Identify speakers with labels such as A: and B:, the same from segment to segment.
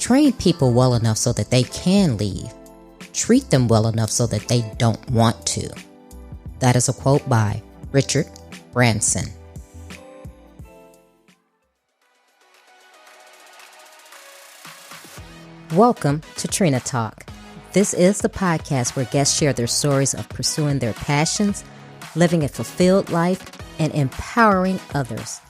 A: Train people well enough so that they can leave. Treat them well enough so that they don't want to. That is a quote by Richard Branson. Welcome to Trina Talk. This is the podcast where guests share their stories of pursuing their passions, living a fulfilled life, and empowering others.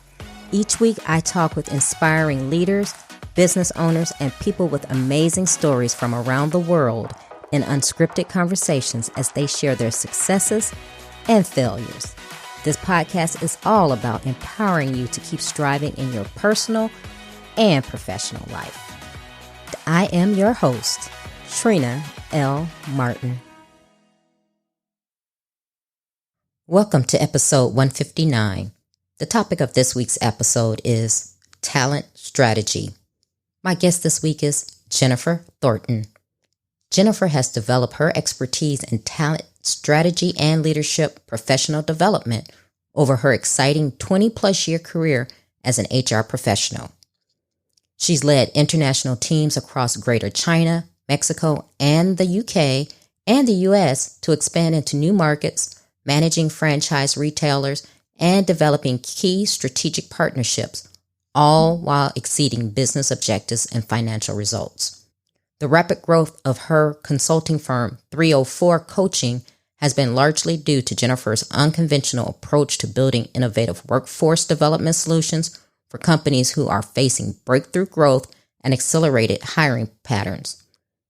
A: Each week, I talk with inspiring leaders, business owners, and people with amazing stories from around the world in unscripted conversations as they share their successes and failures. This podcast is all about empowering you to keep striving in your personal and professional life. I am your host, Trina L. Martin. Welcome to episode 159. The topic of this week's episode is talent strategy. My guest this week is Jennifer Thornton. Jennifer has developed her expertise in talent strategy and leadership professional development over her exciting 20-plus year career as an HR professional. She's led international teams across Greater China, Mexico, and the UK and the US to expand into new markets, managing franchise retailers, and developing key strategic partnerships, all while exceeding business objectives and financial results. The rapid growth of her consulting firm, 304 Coaching, has been largely due to Jennifer's unconventional approach to building innovative workforce development solutions for companies who are facing breakthrough growth and accelerated hiring patterns.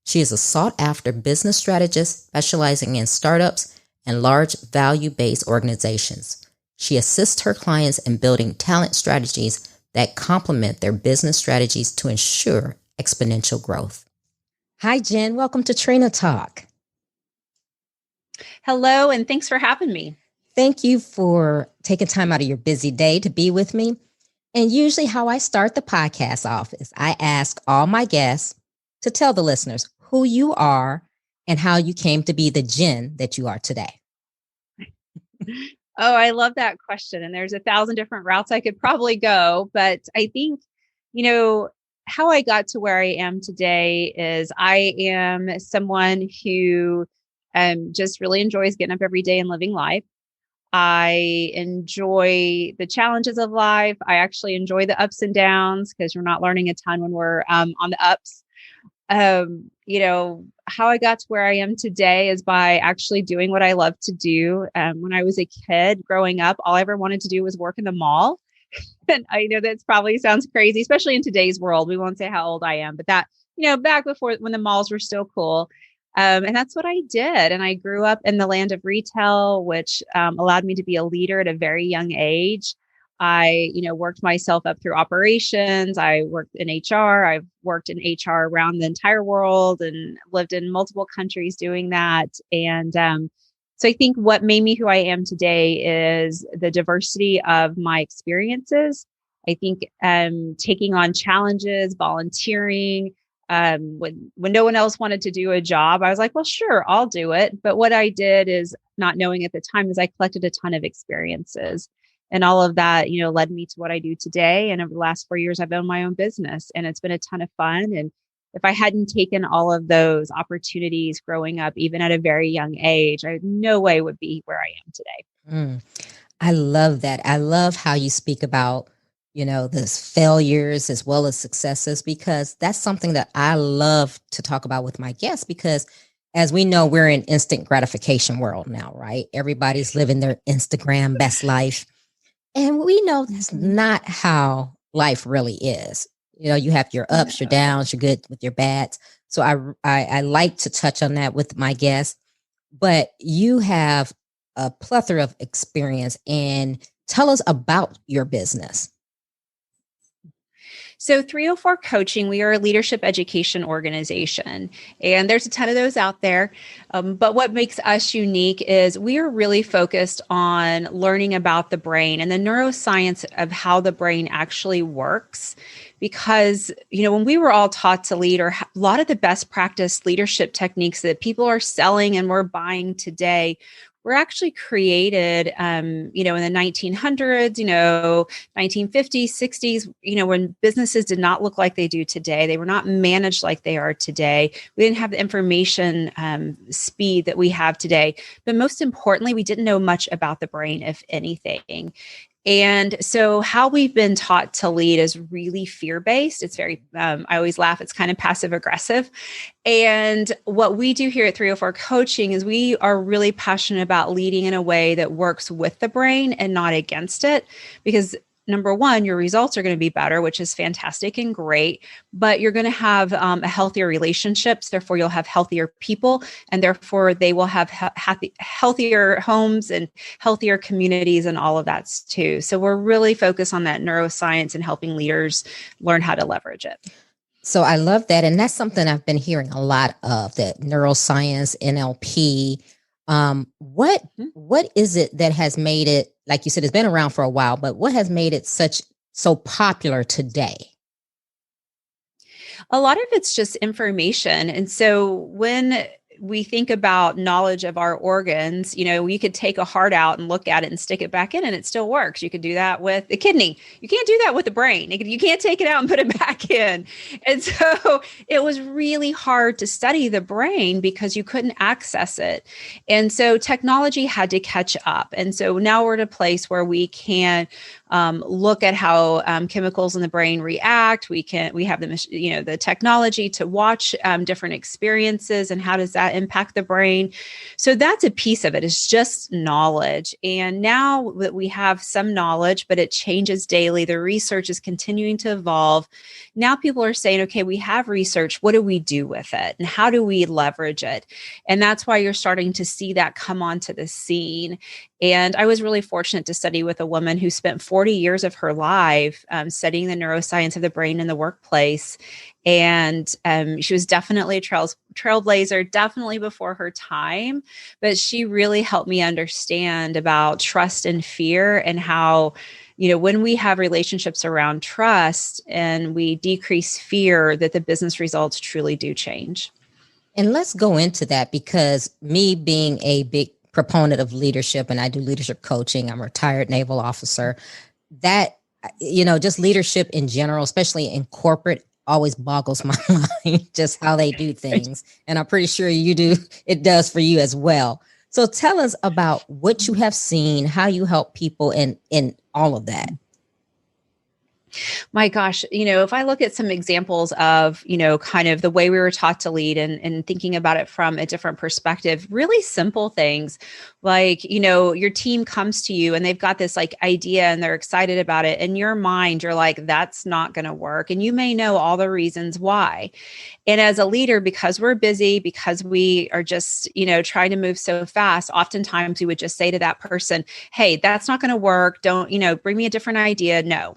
A: She is a sought-after business strategist specializing in startups and large value-based organizations. She assists her clients in building talent strategies that complement their business strategies to ensure exponential growth. Hi, Jen. Welcome to Trina Talk.
B: Hello, and thanks for having me.
A: Thank you for taking time out of your busy day to be with me. And usually how I start the podcast off is I ask all my guests to tell the listeners who you are and how you came to be the Jen that you are today.
B: Oh, I love that question. And there's 1,000 different routes I could probably go. But I think, how I got to where I am today is I am someone who just really enjoys getting up every day and living life. I enjoy the challenges of life. I actually enjoy the ups and downs because we're not learning a ton when we're on the ups. How I got to where I am today is by actually doing what I love to do. When I was a kid growing up, all I ever wanted to do was work in the mall. And I know that probably sounds crazy, especially in today's world. We won't say how old I am, but that, back before when the malls were still cool. And that's what I did. And I grew up in the land of retail, which allowed me to be a leader at a very young age. I, worked myself up through operations. I worked in HR. I've worked in HR around the entire world and lived in multiple countries doing that. And so I think what made me who I am today is the diversity of my experiences. I think taking on challenges, volunteering, when no one else wanted to do a job, I was like, well, sure, I'll do it. But what I did is, not knowing at the time, is I collected a ton of experiences. And all of that, led me to what I do today. And over the last 4 years, I've owned my own business, and it's been a ton of fun. And if I hadn't taken all of those opportunities growing up, even at a very young age, I no way would be where I am today.
A: I love that. I love how you speak about those failures as well as successes, because that's something that I love to talk about with my guests, because as we know, we're in instant gratification world now, right? Everybody's living their Instagram best life. And we know that's not how life really is. You have your ups, your downs, you're good with your bads. So I like to touch on that with my guests, but you have a plethora of experience, and tell us about your business.
B: So 304 Coaching, we are a leadership education organization, and there's a ton of those out there. But what makes us unique is we are really focused on learning about the brain and the neuroscience of how the brain actually works. Because, when we were all taught to lead, or a lot of the best practice leadership techniques that people are selling and we're buying today were actually created, in the 1900s, 1950s, 60s, when businesses did not look like they do today. They were not managed like they are today. We didn't have the information speed that we have today. But most importantly, we didn't know much about the brain, if anything. And so how we've been taught to lead is really fear-based. It's very, I always laugh, it's kind of passive aggressive. And what we do here at 304 Coaching is we are really passionate about leading in a way that works with the brain and not against it. Because number one, your results are going to be better, which is fantastic and great, but you're going to have a healthier relationships. Therefore, you'll have healthier people, and therefore they will have healthier homes and healthier communities and all of that too. So we're really focused on that neuroscience and helping leaders learn how to leverage it.
A: So I love that. And that's something I've been hearing a lot of, that neuroscience, NLP. What is it that has made it, like you said, it's been around for a while, but what has made it so popular today?
B: A lot of it's just information. And so when we think about knowledge of our organs, you could take a heart out and look at it and stick it back in and it still works. You could do that with the kidney. You can't do that with the brain. You can't take it out and put it back in. And so it was really hard to study the brain because you couldn't access it. And so technology had to catch up. And so now we're at a place where we can look at how chemicals in the brain react. We have the technology to watch different experiences and how does that impact the brain. So that's a piece of it. It's just knowledge. And now that we have some knowledge, but it changes daily, the research is continuing to evolve. Now people are saying, okay, we have research. What do we do with it? And how do we leverage it? And that's why you're starting to see that come onto the scene. And I was really fortunate to study with a woman who spent 40 years of her life studying the neuroscience of the brain in the workplace. And she was definitely a trailblazer, definitely before her time. But she really helped me understand about trust and fear and how, when we have relationships around trust and we decrease fear, that the business results truly do change.
A: And let's go into that, because me being a big proponent of leadership, and I do leadership coaching, I'm a retired naval officer, that, just leadership in general, especially in corporate, always boggles my mind, just how they do things. And I'm pretty sure it does for you as well. So tell us about what you have seen, how you help people in all of that.
B: My gosh, if I look at some examples of, kind of the way we were taught to lead and thinking about it from a different perspective, really simple things like, your team comes to you and they've got this like idea and they're excited about it. In your mind, you're like, that's not going to work. And you may know all the reasons why. And as a leader, because we're busy, because we are just, trying to move so fast, oftentimes we would just say to that person, hey, that's not going to work. Don't, bring me a different idea. No.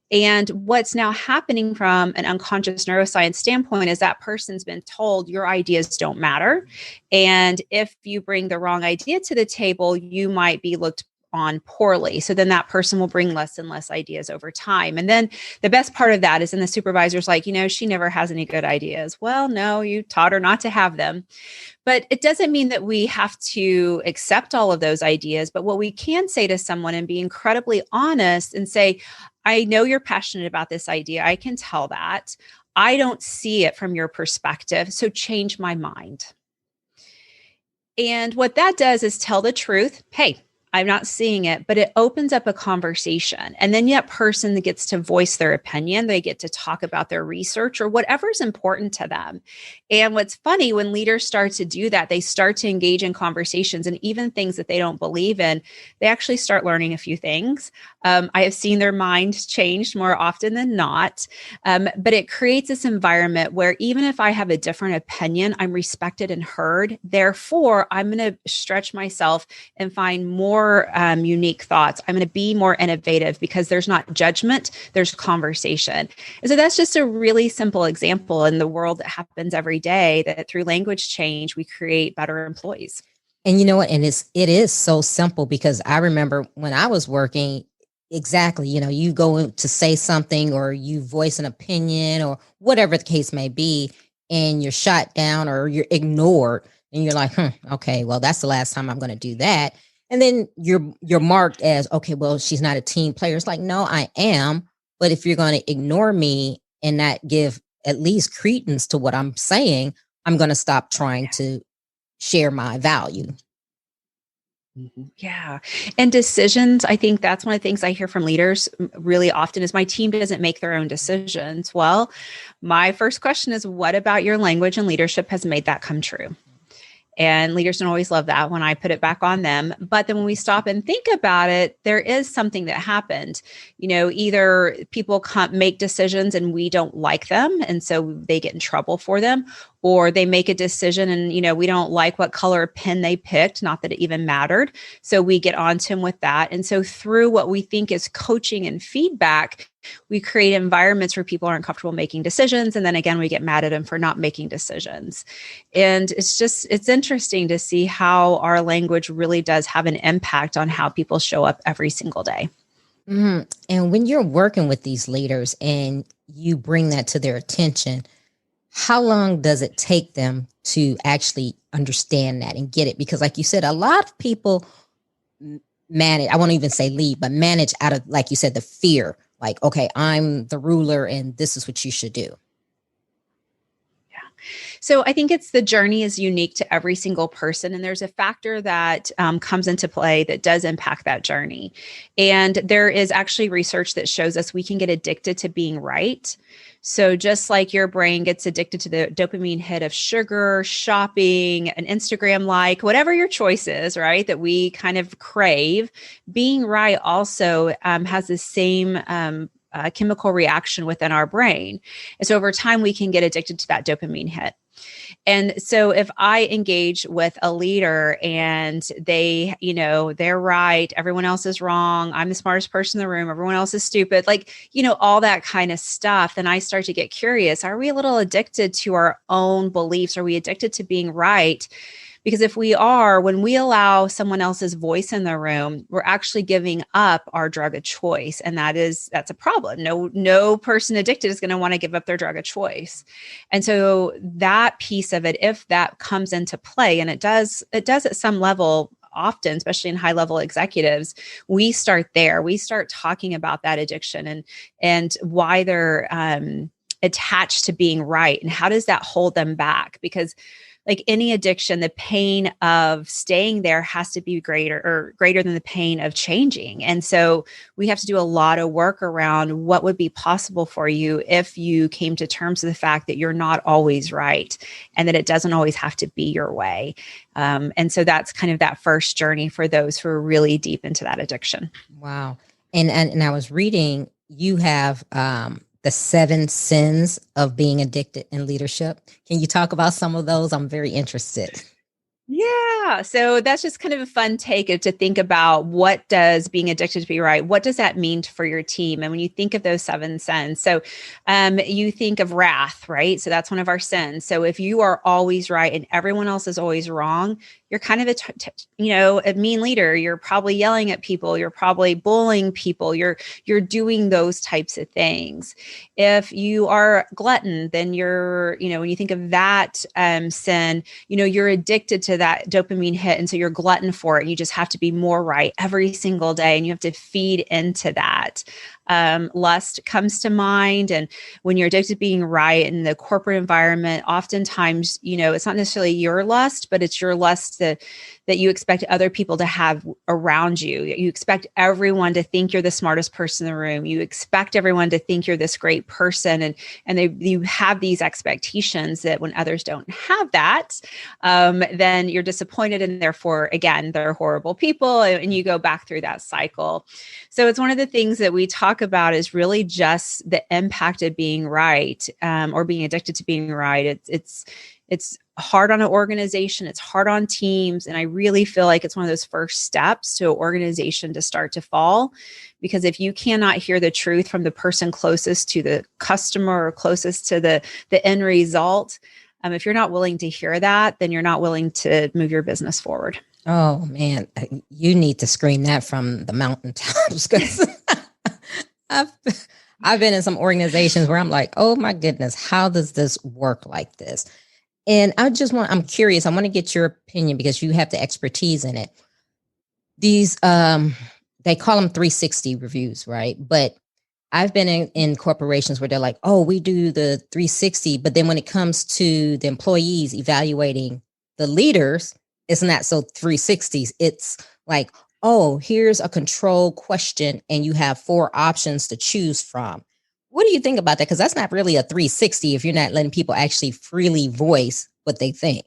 B: And what's now happening from an unconscious neuroscience standpoint is that person's been told your ideas don't matter. And if you bring the wrong idea to the table, you might be looked on poorly. So then that person will bring less and less ideas over time. And then the best part of that is then the supervisor's like, she never has any good ideas. Well, no, you taught her not to have them. But it doesn't mean that we have to accept all of those ideas. But what we can say to someone and be incredibly honest and say, I know you're passionate about this idea. I can tell that. I don't see it from your perspective. So change my mind. And what that does is tell the truth. Hey, I'm not seeing it, but it opens up a conversation. And then that person that gets to voice their opinion, they get to talk about their research or whatever's important to them. And what's funny, when leaders start to do that, they start to engage in conversations and even things that they don't believe in, they actually start learning a few things. I have seen their minds changed more often than not. But it creates this environment where even if I have a different opinion, I'm respected and heard. Therefore, I'm going to stretch myself and find more unique thoughts. I'm going to be more innovative because there's not judgment, there's conversation. And so that's just a really simple example in the world that happens every day, that through language change, we create better employees.
A: And you know what? And it is so simple, because I remember when I was working, exactly, you go to say something or you voice an opinion or whatever the case may be, and you're shot down or you're ignored. and you're like, okay, well, that's the last time I'm going to do that. And then you're marked as, okay, well, she's not a team player. It's like, no, I am. But if you're going to ignore me and not give at least credence to what I'm saying, I'm going to stop trying to share my value.
B: Yeah. And decisions, I think that's one of the things I hear from leaders really often is my team doesn't make their own decisions. Well, my first question is, what about your language and leadership has made that come true? And leaders don't always love that when I put it back on them. But then when we stop and think about it, there is something that happened. Either people make decisions and we don't like them, and so they get in trouble for them, or they make a decision and, we don't like what color pen they picked, not that it even mattered. So we get on to them with that. And so through what we think is coaching and feedback, we create environments where people aren't comfortable making decisions. And then again, we get mad at them for not making decisions. And it's interesting to see how our language really does have an impact on how people show up every single day.
A: Mm-hmm. And when you're working with these leaders and you bring that to their attention, how long does it take them to actually understand that and get it? Because like you said, a lot of people manage, I won't even say lead, but manage out of, like you said, the fear. Like, okay, I'm the ruler and this is what you should do.
B: So I think the journey is unique to every single person. And there's a factor that comes into play that does impact that journey. And there is actually research that shows us we can get addicted to being right. So just like your brain gets addicted to the dopamine hit of sugar, shopping, an Instagram like, whatever your choice is, right, that we kind of crave, being right also has the same chemical reaction within our brain. And so over time, we can get addicted to that dopamine hit. And so if I engage with a leader and they're right, everyone else is wrong, I'm the smartest person in the room, everyone else is stupid, all that kind of stuff, then I start to get curious. Are we a little addicted to our own beliefs? Are we addicted to being right? Because if we are, when we allow someone else's voice in the room, we're actually giving up our drug of choice. And that's a problem. No person addicted is going to want to give up their drug of choice. And so that piece of it, if that comes into play, and it does at some level, often, especially in high level executives, we start there. We start talking about that addiction and why they're attached to being right. And how does that hold them back? Because like any addiction, the pain of staying there has to be greater than the pain of changing. And so we have to do a lot of work around what would be possible for you if you came to terms with the fact that you're not always right and that it doesn't always have to be your way. And so that's kind of that first journey for those who are really deep into that addiction.
A: Wow. And I was reading, you have the 7 sins of being addicted in leadership. Can you talk about some of those? I'm very interested.
B: Yeah. So that's just kind of a fun take to think about, what does being addicted to be right? What does that mean for your team? And when you think of those 7 sins, so you think of wrath, right? So that's one of our sins. So if you are always right and everyone else is always wrong, you're kind of a mean leader. You're probably yelling at people. You're probably bullying people. You're doing those types of things. If you are glutton, then when you think of that sin, you're addicted to that dopamine hit. And so you're glutton for it. And you just have to be more right every single day. And you have to feed into that. Lust comes to mind. And when you're addicted to being right in the corporate environment, oftentimes, it's not necessarily your lust, but it's your lust that you expect other people to have around you. You expect everyone to think you're the smartest person in the room. You expect everyone to think you're this great person. And you have these expectations that when others don't have that, then you're disappointed. And therefore, again, they're horrible people. And you go back through that cycle. So it's one of the things that we talk about is really just the impact of being right, or being addicted to being right. It's hard on an organization. It's hard on teams. And I really feel like it's one of those first steps to an organization to start to fall. Because if you cannot hear the truth from the person closest to the customer or closest to the end result, if you're not willing to hear that, then you're not willing to move your business forward.
A: Oh man, you need to scream that from the mountaintops, because I've been in some organizations where I'm like, oh my goodness, how does this work like this? And I'm curious, I want to get your opinion because you have the expertise in it. These, they call them 360 reviews, right? But I've been in corporations where they're like, oh, we do the 360. But then when it comes to the employees evaluating the leaders, it's not so 360s. It's like, oh, here's a control question and you have 4 options to choose from. What do you think about that? Because that's not really a 360 if you're not letting people actually freely voice what they think.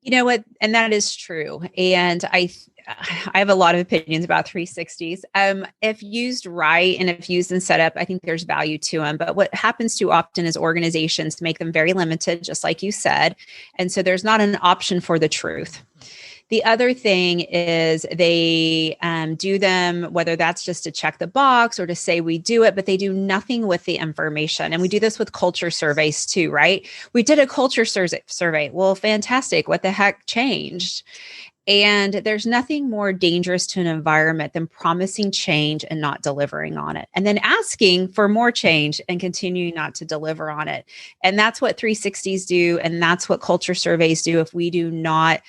B: You know what? And that is true. And I have a lot of opinions about 360s. If used right and if used in setup, I think there's value to them. But what happens too often is organizations make them very limited, just like you said. And so there's not an option for the truth. The other thing is they do them, whether that's just to check the box or to say we do it, but they do nothing with the information. And we do this with culture surveys too, right? We did a culture survey. Well, fantastic. What the heck changed? And there's nothing more dangerous to an environment than promising change and not delivering on it. And then asking for more change and continuing not to deliver on it. And that's what 360s do. And that's what culture surveys do if we do not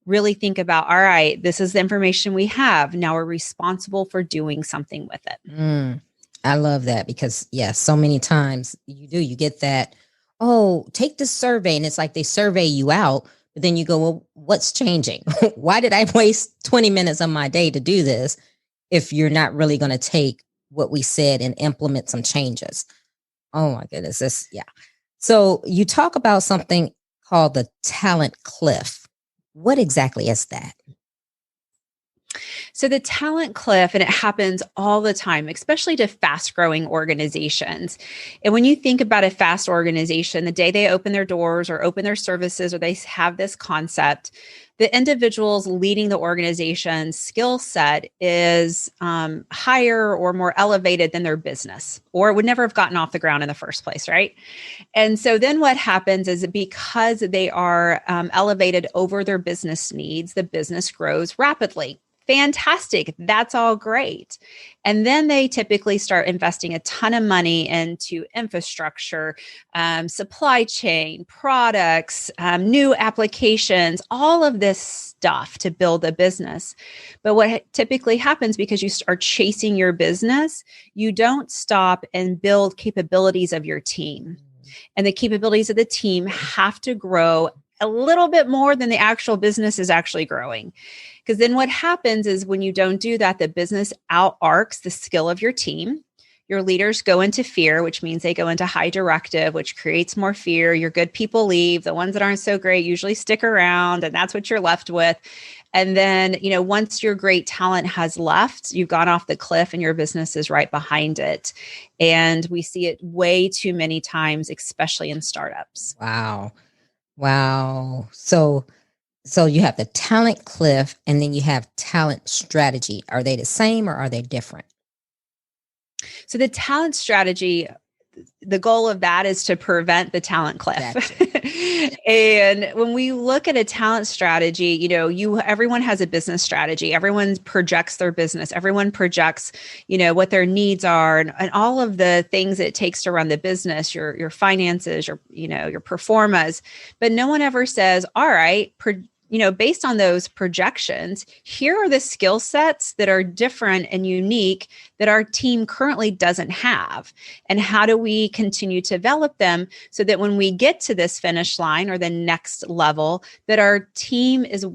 B: really think about, all right, this is the information we have. Now we're responsible for doing something with it.
A: I love that because, so many times you get that, oh, take this survey. And it's like they survey you out, but then you go, well, what's changing? Why did I waste 20 minutes of my day to do this if you're not really going to take what we said and implement some changes? Oh my goodness. So you talk about something called the talent cliff. What exactly is that?
B: So the talent cliff, and it happens all the time, especially to fast growing organizations. And when you think about a fast organization, the day they open their doors or open their services, or they have this concept, the individuals leading the organization's skill set is higher or more elevated than their business, or it would never have gotten off the ground in the first place, right? And so then what happens is because they are elevated over their business needs, the business grows rapidly. Fantastic. That's all great. And then they typically start investing a ton of money into infrastructure, supply chain, products, new applications, all of this stuff to build a business. But what typically happens, because you are chasing your business, you don't stop and build capabilities of your team. And the capabilities of the team have to grow a little bit more than the actual business is actually growing. Because then what happens is when you don't do that, the business out-arcs the skill of your team. Your leaders go into fear, which means they go into high directive, which creates more fear. Your good people leave. The ones that aren't so great usually stick around, and that's what you're left with. And then, once your great talent has left, you've gone off the cliff and your business is right behind it. And we see it way too many times, especially in startups.
A: Wow. So you have the talent cliff and then you have talent strategy. Are they the same or are they different?
B: So the talent strategy, the goal of that is to prevent the talent cliff. Gotcha. And when we look at a talent strategy, everyone has a business strategy. Everyone projects their business. Everyone projects, what their needs are and all of the things it takes to run the business, your finances, your performance. But no one ever says, all right, based on those projections, here are the skill sets that are different and unique that our team currently doesn't have. And how do we continue to develop them so that when we get to this finish line or the next level, that our team is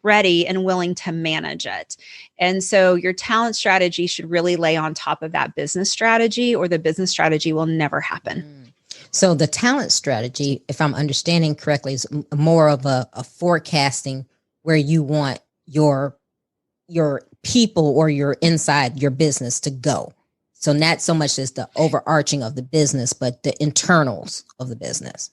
B: ready and willing to manage it? And so your talent strategy should really lay on top of that business strategy, or the business strategy will never happen.
A: So the talent strategy, if I'm understanding correctly, is more of a forecasting where you want your people or your inside your business to go. So not so much as the overarching of the business, but the internals of the business.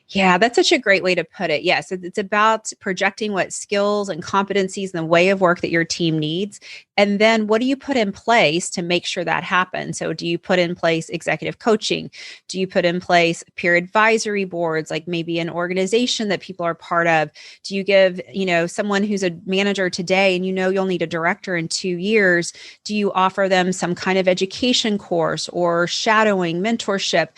B: Yeah, that's such a great way to put it. Yes, it's about projecting what skills and competencies and the way of work that your team needs. And then what do you put in place to make sure that happens? So do you put in place executive coaching? Do you put in place peer advisory boards, like maybe an organization that people are part of? Do you give, someone who's a manager today and you'll need a director in 2 years? Do you offer them some kind of education course or shadowing, mentorship?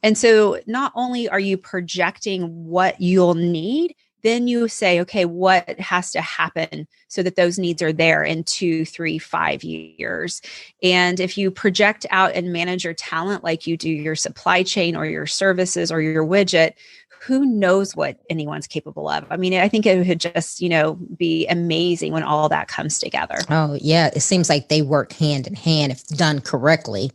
B: And so not only are you projecting what you'll need, then you say, okay, what has to happen so that those needs are there in 2, 3, 5 years? And if you project out and manage your talent like you do your supply chain or your services or your widget, who knows what anyone's capable of? I mean, I think it would just, be amazing when all that comes together.
A: Oh, yeah. It seems like they work hand in hand. If done correctly,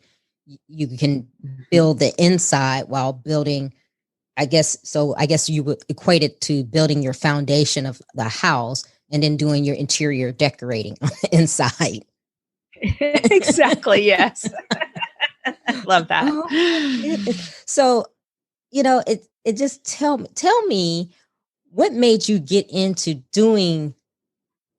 A: you can build the inside while building, I guess. So I guess you would equate it to building your foundation of the house and then doing your interior decorating on the inside.
B: Exactly. Yes. Love that.
A: Oh, so, it just tell me what made you get into doing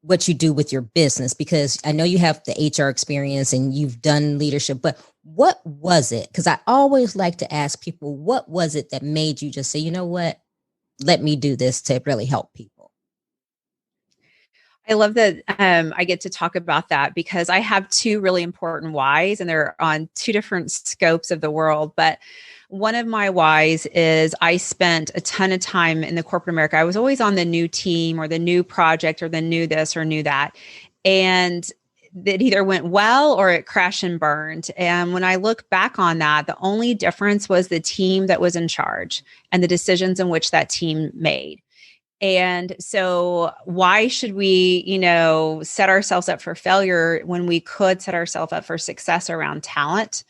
A: what you do with your business, because I know you have the HR experience and you've done leadership, but what was it? Because I always like to ask people, what was it that made you just say, you know what, let me do this to really help people?
B: I love that I get to talk about that because I have two really important whys and they're on two different scopes of the world. But one of my whys is I spent a ton of time in the corporate America. I was always on the new team or the new project or the new this or new that. And it either went well or it crashed and burned. And when I look back on that, the only difference was the team that was in charge and the decisions in which that team made. And so why should we, set ourselves up for failure when we could set ourselves up for success around talent?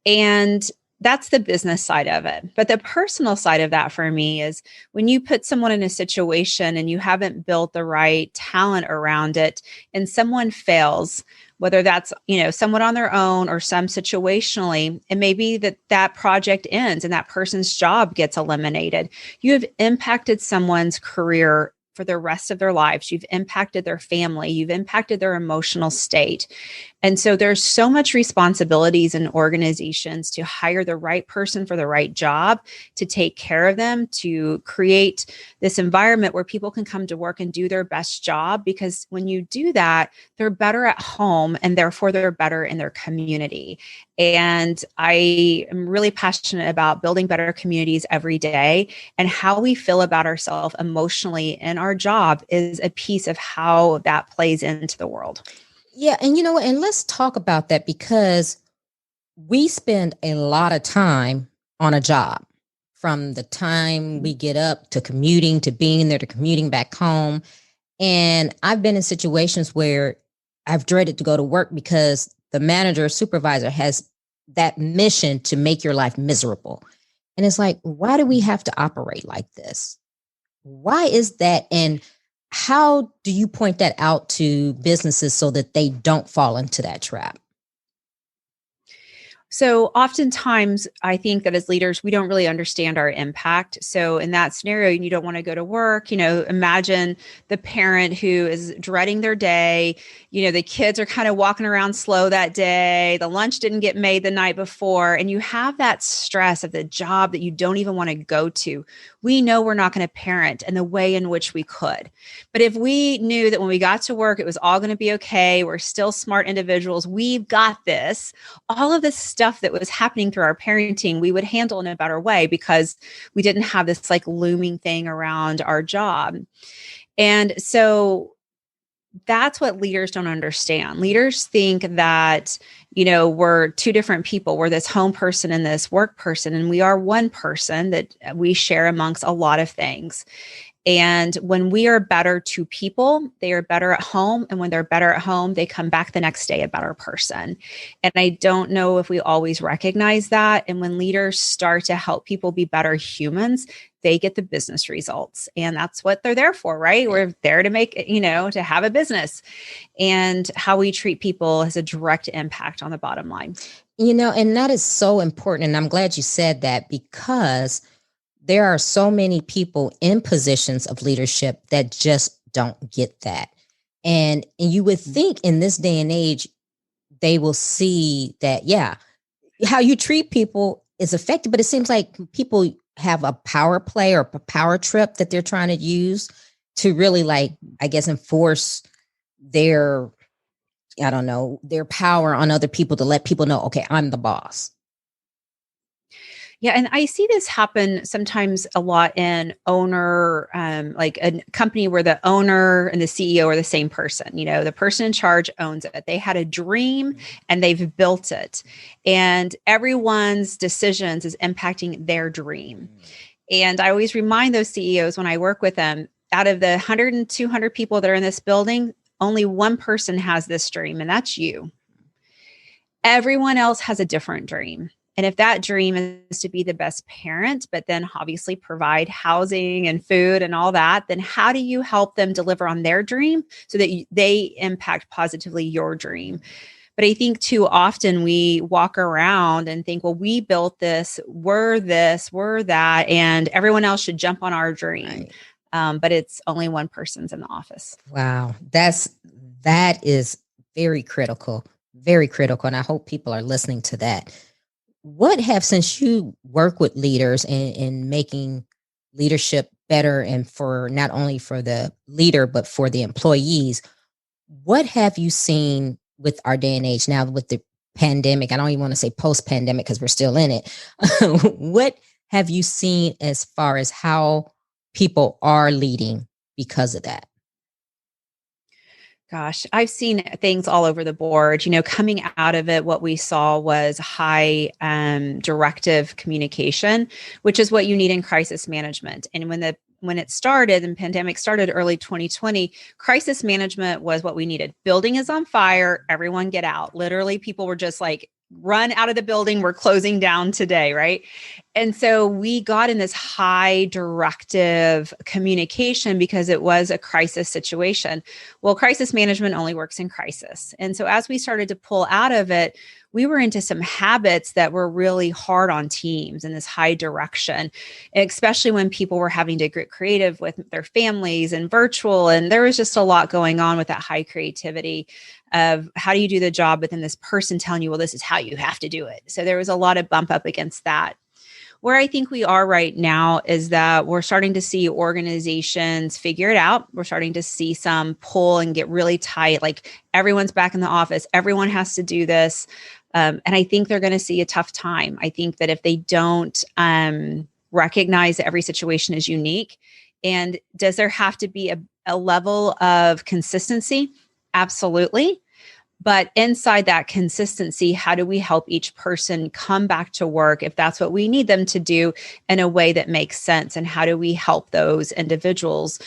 B: And that's the business side of it. But the personal side of that for me is when you put someone in a situation and you haven't built the right talent around it and someone fails, whether that's, someone on their own or some situationally, it may be that that project ends and that person's job gets eliminated. You have impacted someone's career for the rest of their lives. You've impacted their family. You've impacted their emotional state. And so there's so much responsibilities in organizations to hire the right person for the right job, to take care of them, to create this environment where people can come to work and do their best job. Because when you do that, they're better at home and therefore they're better in their community. And I am really passionate about building better communities every day, and how we feel about ourselves emotionally in our job is a piece of how that plays into the world.
A: Yeah. And you know what? And let's talk about that, because we spend a lot of time on a job, from the time we get up to commuting to being there to commuting back home. And I've been in situations where I've dreaded to go to work because the manager or supervisor has that mission to make your life miserable. And it's like, why do we have to operate like this? Why is that? And how do you point that out to businesses so that they don't fall into that trap?
B: So oftentimes, I think that as leaders, we don't really understand our impact. So in that scenario, you don't want to go to work. Imagine the parent who is dreading their day. The kids are kind of walking around slow that day. The lunch didn't get made the night before. And you have that stress of the job that you don't even want to go to. We know we're not going to parent in the way in which we could. But if we knew that when we got to work, it was all going to be okay, we're still smart individuals, we've got this, all of this stuff that was happening through our parenting, we would handle in a better way because we didn't have this like looming thing around our job. And so that's what leaders don't understand. Leaders think that, we're two different people. We're this home person and this work person, and we are one person that we share amongst a lot of things. And when we are better to people, they are better at home. And when they're better at home, they come back the next day a better person. And I don't know if we always recognize that. And when leaders start to help people be better humans, they get the business results. And that's what they're there for, right? We're there to make, to have a business. And how we treat people has a direct impact on the bottom line.
A: And that is so important. And I'm glad you said that, because there are so many people in positions of leadership that just don't get that. And you would think in this day and age, they will see that, yeah, how you treat people is effective, but it seems like people have a power play or a power trip that they're trying to use to really, like, I guess, enforce their, I don't know, their power on other people, to let people know, okay, I'm the boss.
B: Yeah, and I see this happen sometimes a lot in owner, like a company where the owner and the CEO are the same person. The person in charge owns it. They had a dream and they've built it, and everyone's decisions is impacting their dream. And I always remind those CEOs when I work with them, out of the 100 and 200 people that are in this building, only one person has this dream, and that's you. Everyone else has a different dream. And if that dream is to be the best parent, but then obviously provide housing and food and all that, then how do you help them deliver on their dream so that they impact positively your dream? But I think too often we walk around and think, well, we built this, we're that, and everyone else should jump on our dream. Right. But it's only one person's in the office.
A: Wow. That is very critical. Very critical. And I hope people are listening to that. Since you work with leaders in making leadership better and for not only for the leader, but for the employees, what have you seen with our day and age now with the pandemic? I don't even want to say post-pandemic because we're still in it. What have you seen as far as how people are leading because of that?
B: Gosh, I've seen things all over the board. Coming out of it, what we saw was high directive communication, which is what you need in crisis management. And when it started and pandemic started early 2020, crisis management was what we needed. Building is on fire, everyone get out. Literally, people were just like, run out of the building, we're closing down today, right? And so we got in this high directive communication because it was a crisis situation. Well, crisis management only works in crisis. And so as we started to pull out of it, we were into some habits that were really hard on teams in this high direction, especially when people were having to get creative with their families and virtual. And there was just a lot going on with that high creativity of how do you do the job, but then this person telling you, well, this is how you have to do it. So there was a lot of bump up against that. Where I think we are right now is that we're starting to see organizations figure it out. We're starting to see some pull and get really tight, like everyone's back in the office. Everyone has to do this. And I think they're going to see a tough time. I think that if they don't recognize that every situation is unique, and does there have to be a level of consistency? Absolutely. But inside that consistency, how do we help each person come back to work if that's what we need them to do in a way that makes sense? And how do we help those individuals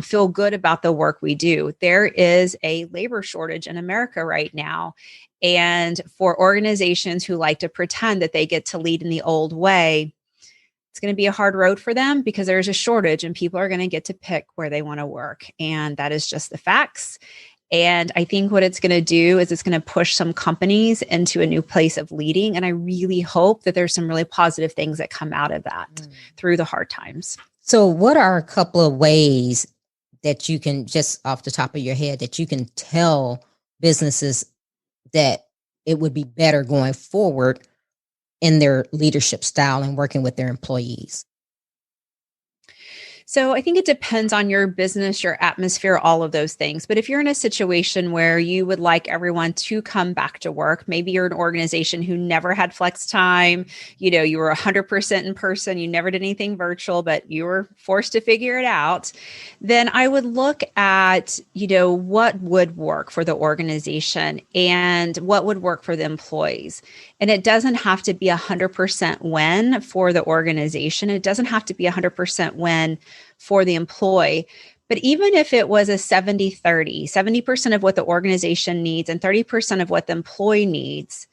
B: feel good about the work we do? There is a labor shortage in America right now. And for organizations who like to pretend that they get to lead in the old way, it's going to be a hard road for them because there's a shortage and people are going to get to pick where they want to work. And that is just the facts. And I think what it's going to do is it's going to push some companies into a new place of leading. And I really hope that there's some really positive things that come out of that through the hard times.
A: So what are a couple of ways that you can, just off the top of your head, that you can tell businesses that it would be better going forward in their leadership style and working with their employees?
B: So I think it depends on your business, your atmosphere, all of those things. But if you're in a situation where you would like everyone to come back to work, maybe you're an organization who never had flex time, you were 100% in person, you never did anything virtual, but you were forced to figure it out, then I would look at, what would work for the organization and what would work for the employees. And it doesn't have to be 100% win for the organization. It doesn't have to be 100% win for the employee. But even if it was a 70-30, 70% of what the organization needs and 30% of what the employee needs,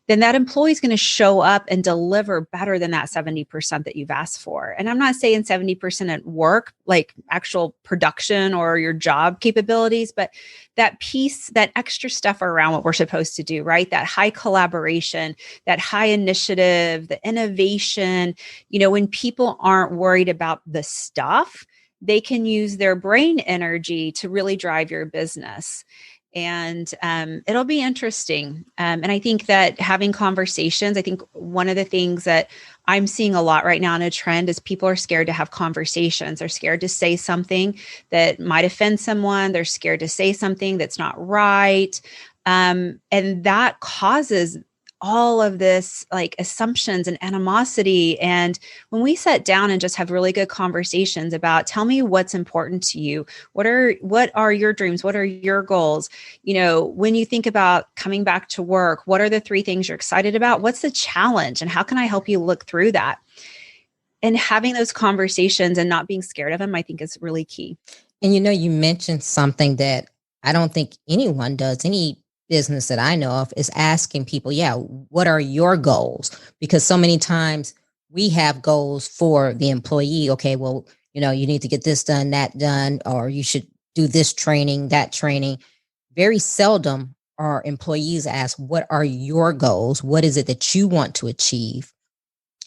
B: then that employee is going to show up and deliver better than that 70% that you've asked for. And I'm not saying 70% at work, like actual production or your job capabilities, but that piece, that extra stuff around what we're supposed to do, right? That high collaboration, that high initiative, the innovation, when people aren't worried about the stuff, they can use their brain energy to really drive your business. And it'll be interesting. And I think that having conversations, I think one of the things that I'm seeing a lot right now in a trend is people are scared to have conversations. They're scared to say something that might offend someone. They're scared to say something that's not right. And that causes all of this like assumptions and animosity. And when we sit down and just have really good conversations about, tell me what's important to you. What are your dreams? What are your goals? When you think about coming back to work, what are the three things you're excited about? What's the challenge? And how can I help you look through that? And having those conversations and not being scared of them, I think is really key.
A: And you mentioned something that I don't think anyone does, any business that I know of, is asking people, yeah, what are your goals? Because so many times we have goals for the employee. Okay, well, you need to get this done, that done, or you should do this training, that training. Very seldom are employees asked, what are your goals? What is it that you want to achieve?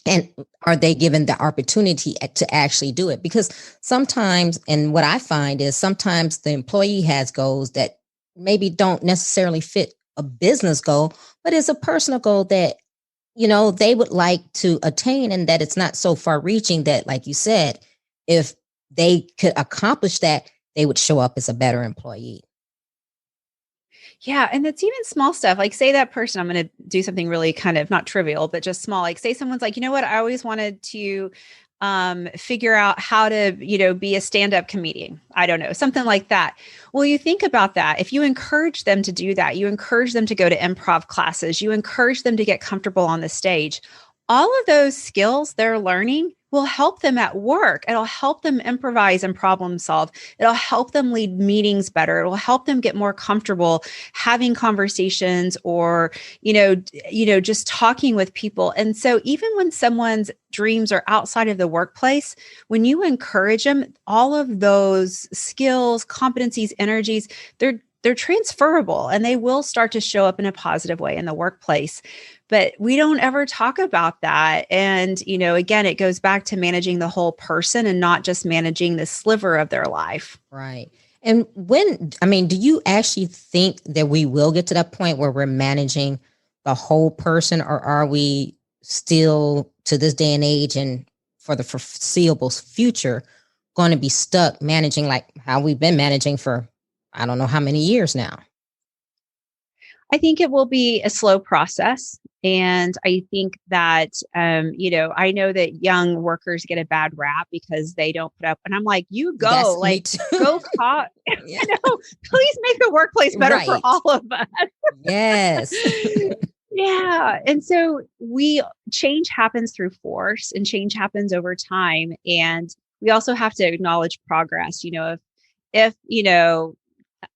A: And are they given the opportunity to actually do it? Because sometimes, and what I find is sometimes the employee has goals that maybe don't necessarily fit a business goal, but it's a personal goal that, they would like to attain, and that it's not so far reaching that, like you said, if they could accomplish that, they would show up as a better employee.
B: Yeah. And it's even small stuff. Like, say that person, I'm going to do something really kind of not trivial, but just small. Like, say someone's like, you know what? I always wanted to figure out how to, be a stand-up comedian. I don't know, something like that. Well, you think about that. If you encourage them to do that, you encourage them to go to improv classes, you encourage them to get comfortable on the stage, all of those skills they're learning will help them at work. It'll help them improvise and problem solve. It'll help them lead meetings better. It will help them get more comfortable having conversations or, just talking with people. And so even when someone's dreams are outside of the workplace, when you encourage them, all of those skills, competencies, energies, they're transferable and they will start to show up in a positive way in the workplace. But we don't ever talk about that. And, again, it goes back to managing the whole person and not just managing the sliver of their life.
A: Right. And do you actually think that we will get to that point where we're managing the whole person, or are we still to this day and age and for the foreseeable future going to be stuck managing like how we've been managing for, I don't know how many years now?
B: I think it will be a slow process. And I think that, I know that young workers get a bad rap because they don't put up. And I'm like, you go, go call,
A: Yeah.
B: Please make the workplace better for all of us.
A: Yes.
B: Yeah. And so change happens through force and change happens over time. And we also have to acknowledge progress. If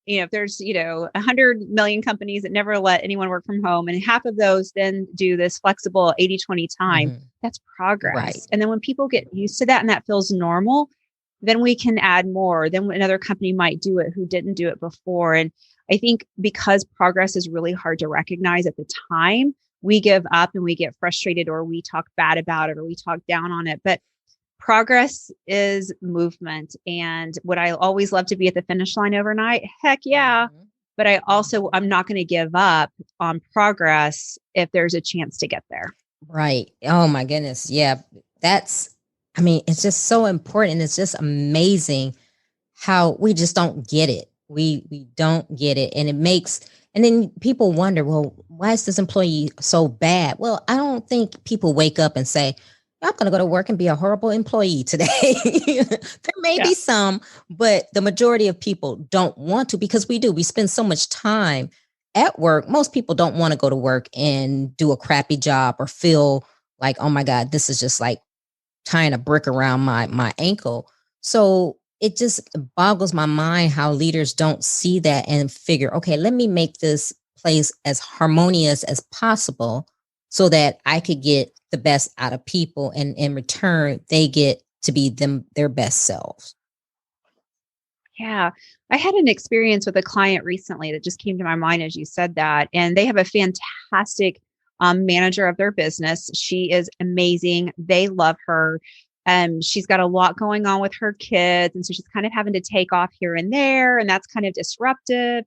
B: if there's, 100 million companies that never let anyone work from home and half of those then do this flexible 80-20 time, that's progress.
A: Right.
B: And then when people get used to that and that feels normal, then we can add more. Then another company might do it who didn't do it before. And I think because progress is really hard to recognize at the time, we give up and we get frustrated or we talk bad about it or we talk down on it. But progress is movement. And would I always love to be at the finish line overnight? Heck yeah. But I'm not going to give up on progress if there's a chance to get there.
A: Right. Oh my goodness. Yeah. It's just so important. It's just amazing how we just don't get it. We don't get it. And then people wonder, well, why is this employee so bad? Well, I don't think people wake up and say, I'm going to go to work and be a horrible employee today. There may be some, but the majority of people don't want to, because we spend so much time at work. Most people don't want to go to work and do a crappy job or feel like, oh my God, this is just like tying a brick around my ankle. So it just boggles my mind how leaders don't see that and figure, okay, let me make this place as harmonious as possible so that I could get the best out of people, and in return, they get to be their best selves.
B: Yeah. I had an experience with a client recently that just came to my mind as you said that. And they have a fantastic manager of their business. She is amazing. They love her. She's got a lot going on with her kids. And so she's kind of having to take off here and there. And that's kind of disruptive.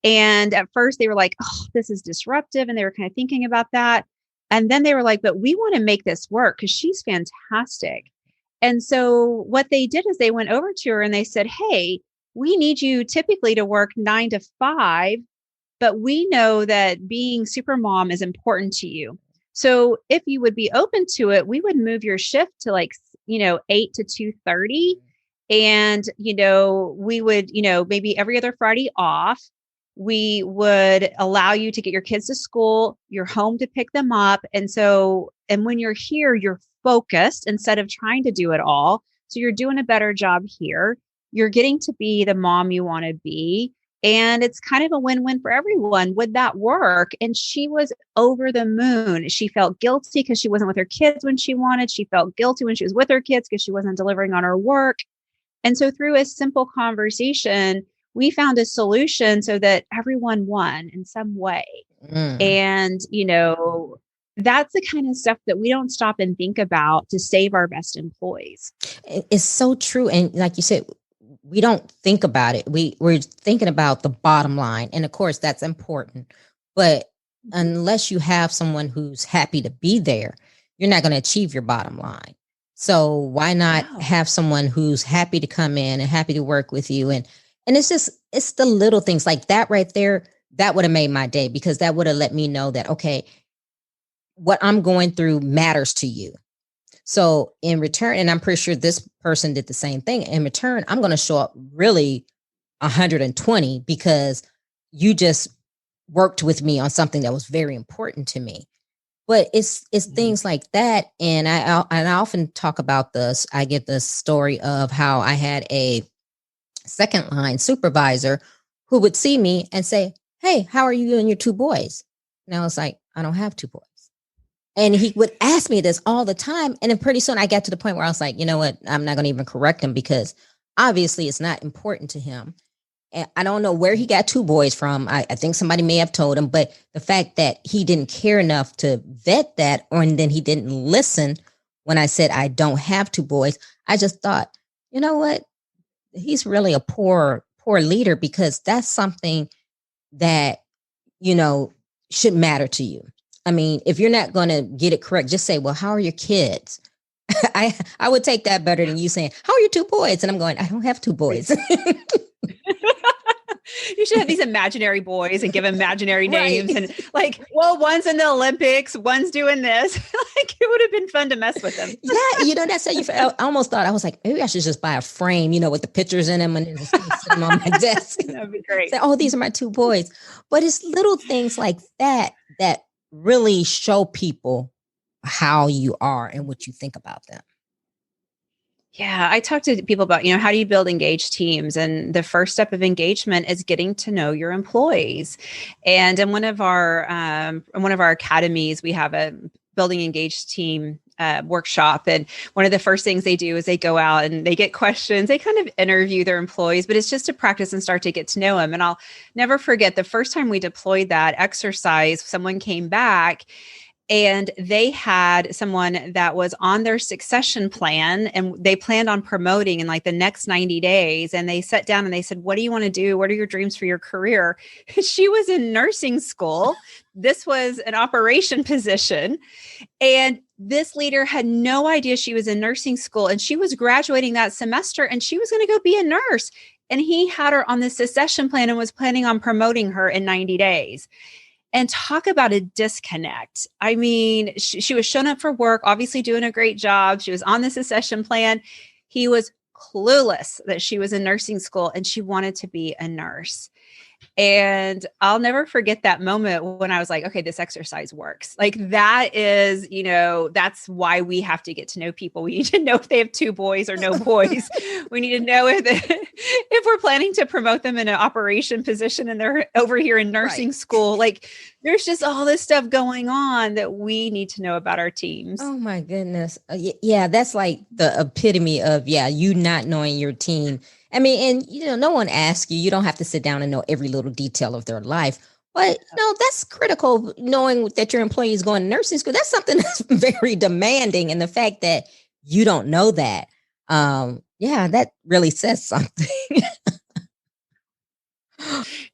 B: And at first they were like, oh, this is disruptive. And they were kind of thinking about that. And then they were like, but we want to make this work because she's fantastic. And so what they did is they went over to her and they said, hey, we need you typically to work 9 to 5 but we know that being super mom is important to you. So if you would be open to it, we would move your shift to 8 to 2:30. And, we would, maybe every other Friday off. We would allow you to get your kids to school, you're home to pick them up. And when you're here, you're focused instead of trying to do it all. So you're doing a better job here. You're getting to be the mom you want to be. And it's kind of a win-win for everyone. Would that work? And she was over the moon. She felt guilty because she wasn't with her kids when she wanted. She felt guilty when she was with her kids because she wasn't delivering on her work. And so through a simple conversation, we found a solution so that everyone won in some way. And, that's the kind of stuff that we don't stop and think about to save our best employees.
A: It's so true. And like you said, we don't think about it. We're thinking about the bottom line. And of course, that's important. But unless you have someone who's happy to be there, you're not going to achieve your bottom line. So why not have someone who's happy to come in and happy to work with you? And it's the little things like that right there. That would have made my day, because that would have let me know that, okay, what I'm going through matters to you. So in return, and I'm pretty sure this person did the same thing, in return, I'm going to show up really 120 because you just worked with me on something that was very important to me. But it's things like that. And I often talk about this. I get the story of how I had a second line supervisor who would see me and say, "Hey, how are you and your two boys?" And I was like, "I don't have two boys." And he would ask me this all the time. And then pretty soon I got to the point where I was like, you know what? I'm not going to even correct him because obviously it's not important to him. And I don't know where he got two boys from. I think somebody may have told him, but the fact that he didn't care enough to vet that, and then he didn't listen when I said I don't have two boys, I just thought, you know what? He's really a poor leader, because that's something that, should matter to you. I mean, if you're not going to get it correct, just say, well, how are your kids? I would take that better than you saying, how are your two boys? And I'm going, I don't have two boys.
B: You should have these imaginary boys and give imaginary names. Right. And one's in the Olympics, one's doing this. It would have been fun to mess with them.
A: Yeah. That's how I almost thought, I was like, maybe I should just buy a frame, with the pictures in them, and then just sit them on my desk.
B: That'd be great.
A: Say, oh, these are my two boys. But it's little things like that really show people how you are and what you think about them.
B: Yeah, I talk to people about, how do you build engaged teams? And the first step of engagement is getting to know your employees. And in one of our academies, we have a building engaged team workshop. And one of the first things they do is they go out and they get questions. They kind of interview their employees, but it's just to practice and start to get to know them. And I'll never forget the first time we deployed that exercise, someone came back and they had someone that was on their succession plan, and they planned on promoting in the next 90 days. And they sat down and they said, what do you want to do? What are your dreams for your career? She was in nursing school. This was an operation position. And this leader had no idea she was in nursing school, and she was graduating that semester, and she was going to go be a nurse. And he had her on the succession plan and was planning on promoting her in 90 days. And talk about a disconnect. I mean, she was showing up for work, obviously doing a great job. She was on the succession plan. He was clueless that she was in nursing school and she wanted to be a nurse. And I'll never forget that moment when I was like, okay, this exercise works. That is, that's why we have to get to know people. We need to know if they have two boys or no boys. We need to know if we're planning to promote them in an operation position and they're over here in nursing school. There's just all this stuff going on that we need to know about our teams.
A: Oh my goodness. Yeah, that's like the epitome of, you not knowing your team. I mean, and no one asks you. You don't have to sit down and know every little detail of their life. But that's critical, knowing that your employee is going to nursing school. That's something that's very demanding. And the fact that you don't know that, that really says something.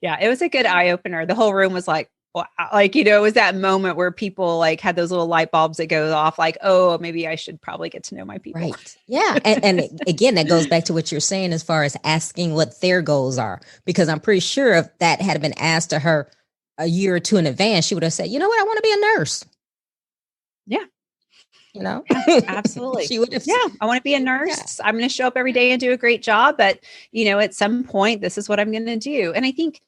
B: Yeah, it was a good eye opener. The whole room was like, it was that moment where people had those little light bulbs that go off, oh, maybe I should probably get to know my people.
A: Right. Yeah. And again, that goes back to what you're saying as far as asking what their goals are, because I'm pretty sure if that had been asked to her a year or two in advance, she would have said, you know what, I want to be a nurse.
B: Yeah.
A: Yeah,
B: absolutely.
A: She would have.
B: Yeah. I want to be a nurse. I'm going to show up every day and do a great job. But, at some point, this is what I'm going to do. And I think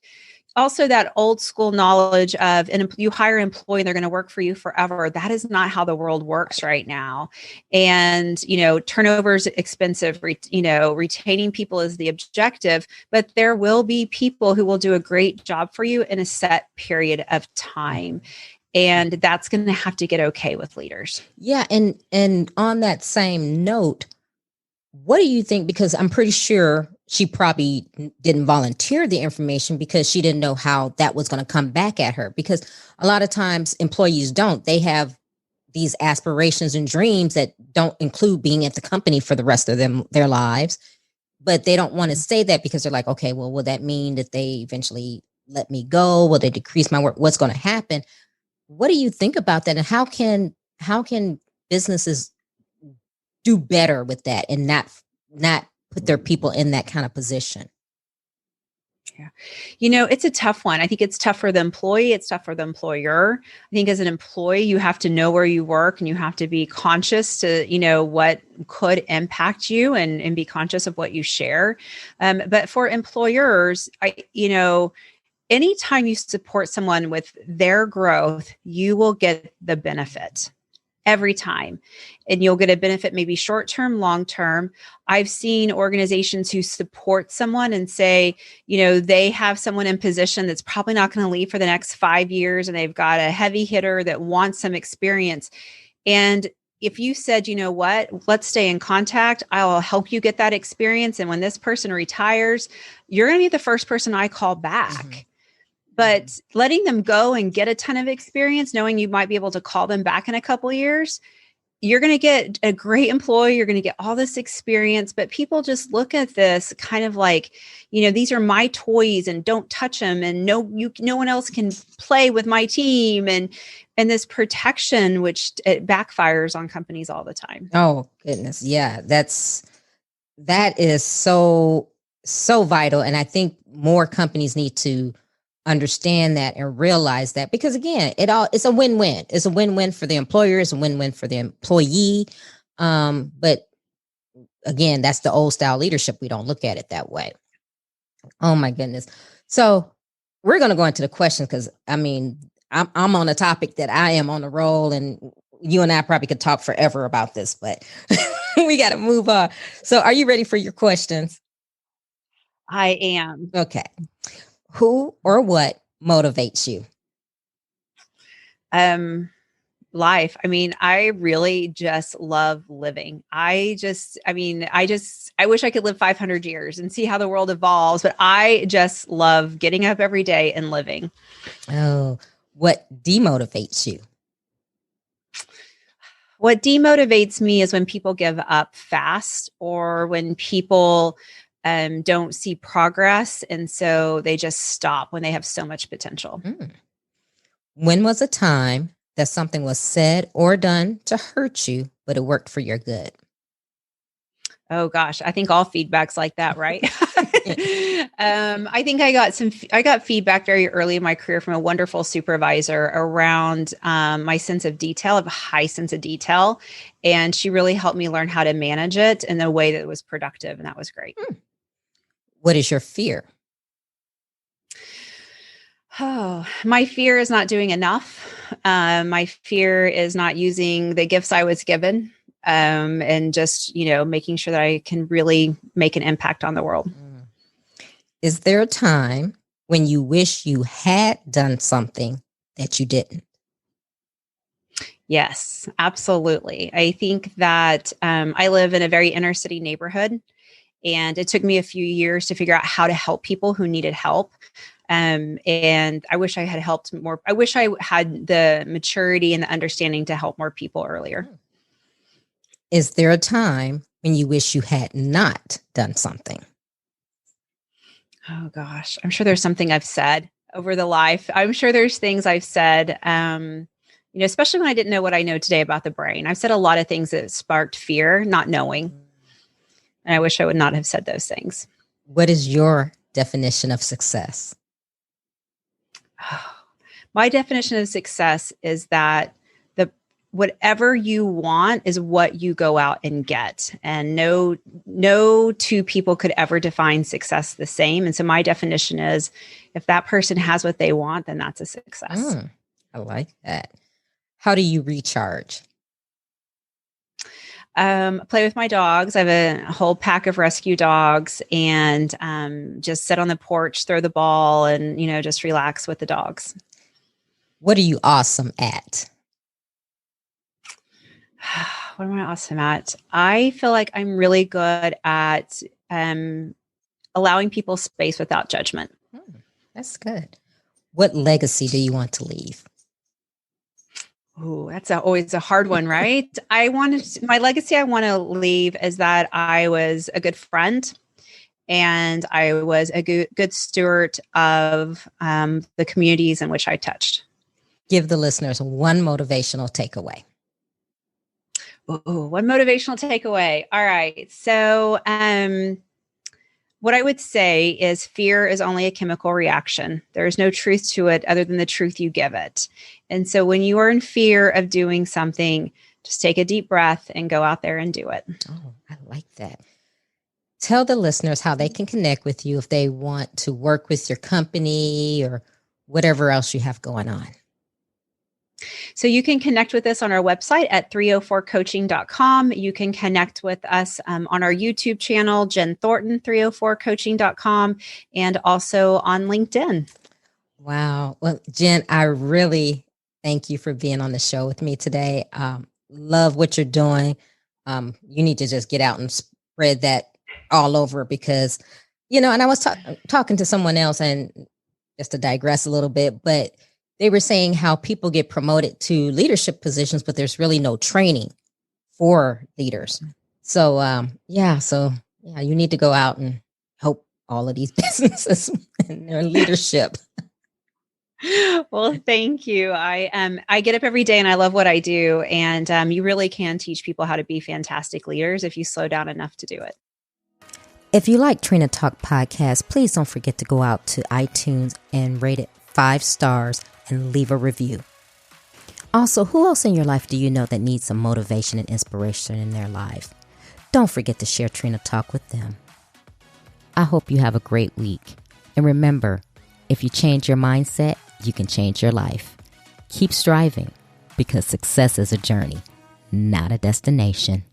B: also that old school knowledge of, and you hire an employee, they're going to work for you forever. That is not how the world works right now. And, turnover is expensive, retaining people is the objective, but there will be people who will do a great job for you in a set period of time. And that's going to have to get okay with leaders.
A: Yeah. And on that same note, what do you think? Because I'm pretty sure she probably didn't volunteer the information because she didn't know how that was going to come back at her. Because a lot of times employees don't. They have these aspirations and dreams that don't include being at the company for the rest of their lives. But they don't want to say that because they're like, okay, well, will that mean that they eventually let me go? Will they decrease my work? What's going to happen? What do you think about that? And how can businesses do better with that and not put their people in that kind of position?
B: Yeah. It's a tough one. I think it's tough for the employee. It's tough for the employer. I think as an employee, you have to know where you work and you have to be conscious to, what could impact you and be conscious of what you share. But for employers, anytime you support someone with their growth, you will get the benefit every time. And you'll get a benefit, maybe short-term, long-term. I've seen organizations who support someone and say, they have someone in position that's probably not going to leave for the next 5 years. And they've got a heavy hitter that wants some experience. And if you said, you know what, let's stay in contact, I'll help you get that experience. And when this person retires, you're going to be the first person I call back. Mm-hmm. But letting them go and get a ton of experience, knowing you might be able to call them back in a couple of years, you're going to get a great employee. You're going to get all this experience. But people just look at this kind of like, these are my toys and don't touch them. And no one else can play with my team. And this protection, which it backfires on companies all the time.
A: Oh, goodness. Yeah, that is so vital. And I think more companies need to understand that and realize that, because again, it's a win-win. It's a win-win for the employer. It's a win-win for the employee. But again, that's the old style leadership. We don't look at it that way. Oh my goodness. So we're going to go into the questions because I'm on a topic that I am on a roll, and you and I probably could talk forever about this, but we got to move on. So are you ready for your questions?
B: I am.
A: Okay. Who or what motivates you?
B: Life. I really just love living. I wish I could live 500 years and see how the world evolves, but I just love getting up every day and living.
A: Oh, what demotivates you?
B: What demotivates me is when people give up fast, or when people don't see progress. And so they just stop when they have so much potential.
A: When was a time that something was said or done to hurt you, but it worked for your good?
B: Oh gosh, I think all feedback's like that, right? I think I got feedback very early in my career from a wonderful supervisor around my sense of detail, of a high sense of detail. And she really helped me learn how to manage it in a way that was productive. And that was great.
A: What is your fear?
B: Oh, my fear is not doing enough. My fear is not using the gifts I was given, and just, making sure that I can really make an impact on the world.
A: Is there a time when you wish you had done something that you didn't?
B: Yes, absolutely. I think that I live in a very inner city neighborhood, and it took me a few years to figure out how to help people who needed help. And I wish I had helped more. I wish I had the maturity and the understanding to help more people earlier.
A: Is there a time when you wish you had not done something?
B: Oh gosh, I'm sure there's something I've said over the life. I'm sure there's things I've said, especially when I didn't know what I know today about the brain. I've said a lot of things that sparked fear, not knowing. And I wish I would not have said those things.
A: What is your definition of success?
B: My definition of success is that whatever you want is what you go out and get. And no two people could ever define success the same. And so my definition is if that person has what they want, then that's a success.
A: I like that. How do you recharge?
B: Play with my dogs. I have a whole pack of rescue dogs, and just sit on the porch, throw the ball, and, just relax with the dogs.
A: What are you awesome at?
B: What am I awesome at? I feel like I'm really good at allowing people space without judgment.
A: That's good. What legacy do you want to leave?
B: Oh, that's always a hard one, right? My legacy I want to leave is that I was a good friend and I was a good steward of the communities in which I touched.
A: Give the listeners one motivational takeaway.
B: Ooh, one motivational takeaway. All right. So what I would say is fear is only a chemical reaction. There is no truth to it other than the truth you give it. And so when you are in fear of doing something, just take a deep breath and go out there and do it.
A: Oh, I like that. Tell the listeners how they can connect with you if they want to work with your company or whatever else you have going on.
B: So you can connect with us on our website at 304coaching.com. You can connect with us on our YouTube channel, Jen Thornton, 304coaching.com, and also on LinkedIn.
A: Wow. Well, Jen, I really thank you for being on the show with me today. Love what you're doing. You need to just get out and spread that all over because, and I was talking to someone else, and just to digress a little bit, but they were saying how people get promoted to leadership positions, but there's really no training for leaders. So, you need to go out and help all of these businesses in their leadership.
B: Well, thank you. I get up every day and I love what I do. And you really can teach people how to be fantastic leaders if you slow down enough to do it.
A: If you like Trina Talk Podcast, please don't forget to go out to iTunes and rate it 5 stars and leave a review. Also, who else in your life do you know that needs some motivation and inspiration in their lives? Don't forget to share Trina Talk with them. I hope you have a great week. And remember, if you change your mindset, you can change your life. Keep striving because success is a journey, not a destination.